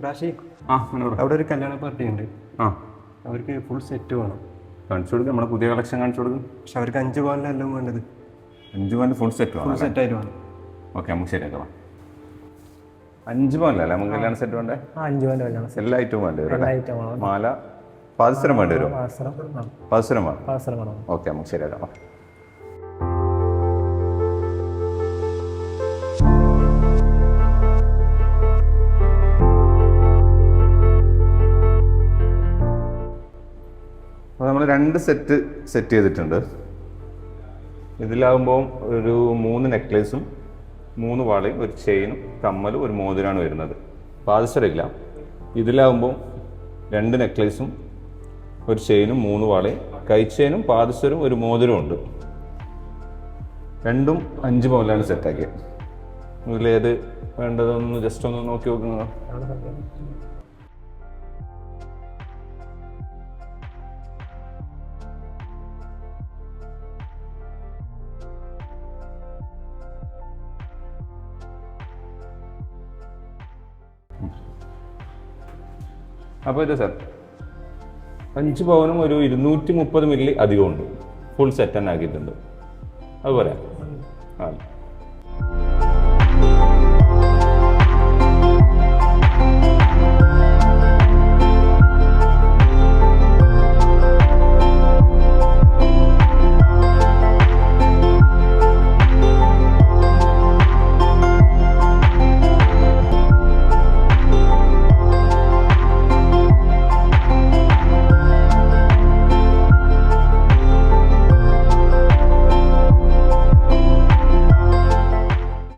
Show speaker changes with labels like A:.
A: റാഷി,
B: ആ
A: അവിടെ ഒരു കല്യാണ പാർട്ടി ഉണ്ട്.
B: ആ
A: അവർക്ക് ഫുൾ സെറ്റ് വേണം.
B: കാണിച്ചു കൊടുക്കും, നമ്മുടെ പുതിയ കളക്ഷൻ കാണിച്ചു കൊടുക്കും.
A: പക്ഷെ അവർക്ക് 5 പവനിലെല്ലാം വേണ്ടത്.
B: 5 പവൻ്റെ ഫുൾ സെറ്റ്
A: ഫുൾ
B: വേണം.
A: സെറ്റായിട്ട് വേണം.
B: ഓക്കെ, നമുക്ക് ശരിയാക്കാം. 5 പവനല്ലേ നമുക്ക് കല്യാണ സെറ്റ് വേണ്ടേ?
C: 5 പവൻ്റെ കല്യാണം
B: എല്ലാ ഐറ്റവും വേണ്ടി വരും.
C: ഐറ്റം വേണം.
B: മാല പാദസരം വേണ്ടി വരും. പാദസരം വേണം.
C: പാദസരം വേണം.
B: ഓക്കെ, നമുക്ക് ശരിയാക്കാം. അപ്പോൾ നമ്മൾ 2 സെറ്റ് ചെയ്തിട്ടുണ്ട്. ഇതിലാകുമ്പോൾ ഒരു 3 നെക്ലേസും 3 വളയും ഒരു ചെയിനും കമ്മലും ഒരു മോതിരമാണ് വരുന്നത്. പാദസരമില്ല. ഇതിലാകുമ്പോൾ 2 നെക്ലേസും ഒരു ചെയിനും 3 വളയും കൈച്ചെയിനും പാദസരവും ഒരു മോതിരവും ഉണ്ട്. രണ്ടും 5 പവനിലാണ് സെറ്റാക്കിയത്. ഇതിലേത് വേണ്ടതൊന്ന് ജസ്റ്റ് ഒന്ന് നോക്കി നോക്കുക. അപ്പോൾ ഇത് സാർ 5 പവനും ഒരു 230 മില്ലി അധികമുണ്ട്. ഫുൾ സെറ്റ് തന്നെ ആക്കിയിട്ടുണ്ട്. അതുപോലെ ആ